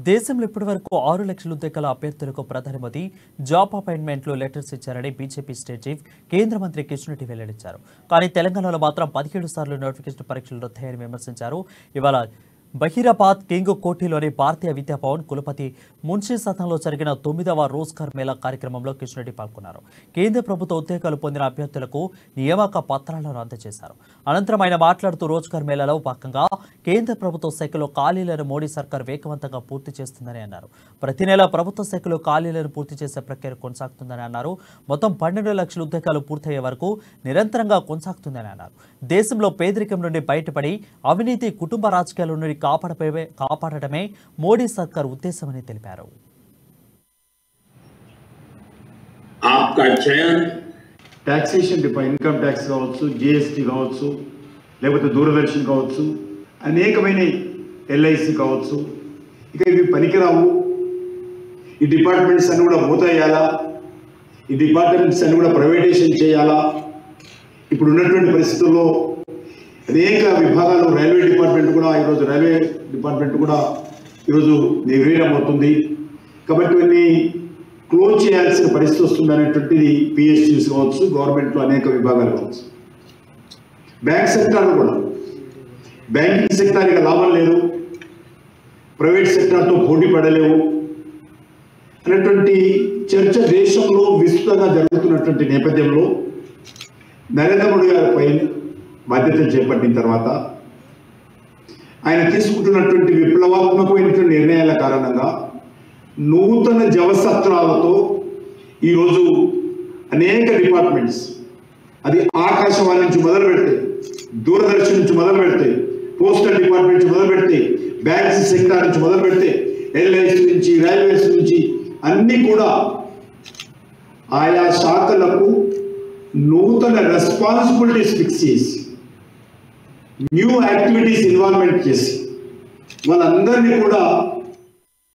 దేశంలో ఇప్పటివరకు 6 లక్షల ఉద్యోగాల అభ్యర్థులకు ప్రధాని మోదీ జాబ్ అపాయింట్మెంట్లు లెటర్స్ ఇచ్చారని బీజేపీ స్టేట్ చీఫ్ కేంద్ర మంత్రి కిషన్ రెడ్డి వెల్లడించారు. కానీ తెలంగాణలో మాత్రం 17 సార్లు నోటిఫికేషన్ పరీక్షలు రద్దయ్యాయని విమర్శించారు. ఇవాళ బహీరాబాద్ కింగ్ కోఠీలోని భారతీయ విద్యాభవన్ కులపతి మున్షీ సదన్లో జరిగిన 9వ రోజ్గార్ మేళా కార్యక్రమంలో కిషన్ రెడ్డి పాల్గొన్నారు. కేంద్ర ప్రభుత్వ ఉద్యోగాలు పొందిన అభ్యర్థులకు నియామక పత్రాలను అందజేశారు. అనంతరం ఆయన మాట్లాడుతూ రోజ్గార్ మేళాలో భాగంగా కేంద్ర ప్రభుత్వ శాఖలో ఖాళీలను మోడీ సర్కార్ వేగవంతంగా పూర్తి చేస్తుందని అన్నారు. ప్రతి నెల ప్రభుత్వ శాఖలో ఖాళీలను పూర్తి చేసే ప్రక్రియ కొనసాగుతుందని అన్నారు. మొత్తం 12 లక్షల ఉద్యోగాలు పూర్తయ్యే వరకు నిరంతరంగా కొనసాగుతుందని అన్నారు. దేశంలో పేదరికం నుండి బయటపడి అవినీతి కుటుంబ రాజకీయాల నుండి కాపాడటమే మోడీ సర్కార్ ఉద్దేశమని తెలిపారు. టాక్సేషన్ ఇన్కమ్ ట్యాక్స్ కావచ్చు, జిఎస్టీ కావచ్చు, లేకపోతే దూరదర్శన్ కావచ్చు, అనేకమైన ఎల్ఐసి కావచ్చు, ఇక ఇవి పనికిరావు. ఈ డిపార్ట్మెంట్స్ అన్ని కూడా మూతేయాలా, ఈ డిపార్ట్మెంట్స్ అన్ని కూడా ప్రైవేటైజేషన్ చేయాలా. ఇప్పుడు ఉన్నటువంటి పరిస్థితుల్లో అనేక విభాగాలు, రైల్వే డిపార్ట్మెంట్ కూడా ఈరోజు ఈరోజు నిర్వీర్యం అవుతుంది. కాబట్టి ఇవన్నీ క్లోజ్ చేయాల్సిన పరిస్థితి వస్తుంది అనేటువంటిది పిఎస్యూస్ కావచ్చు, గవర్నమెంట్లో అనేక విభాగాలు కావచ్చు. బ్యాంక్ సెక్టార్ కూడా, బ్యాంకింగ్ సెక్టార్ ఇక లాభం లేదు, ప్రైవేట్ సెక్టార్తో పోటీ పడలేవు అనేటువంటి చర్చ దేశంలో విస్తృతంగా జరుగుతున్నటువంటి నేపథ్యంలో నరేంద్ర మోడీ గారిపై బాధ్యతలు చేపట్టిన తర్వాత ఆయన తీసుకుంటున్నటువంటి విప్లవాత్మకమైనటువంటి నిర్ణయాల కారణంగా నూతన జవసత్రాలతో ఈరోజు అనేక డిపార్ట్మెంట్స్, అది ఆకాశవాణి నుంచి మొదలు పెడితే, దూరదర్శన్ నుంచి మొదలు పెడితే, పోస్టల్ డిపార్ట్మెంట్ నుంచి మొదలు పెడితే, బ్యాంక్స్ సెక్టార్ నుంచి మొదలు పెడితే, ఎల్ఐసి నుంచి, రైల్వేస్ నుంచి అన్నీ కూడా ఆయా శాఖలకు నూతన రెస్పాన్సిబిలిటీస్ ఫిక్స్ చేసి, న్యూ యాక్టివిటీస్ ఇన్వాల్వ్మెంట్ చేసి వాళ్ళందరినీ కూడా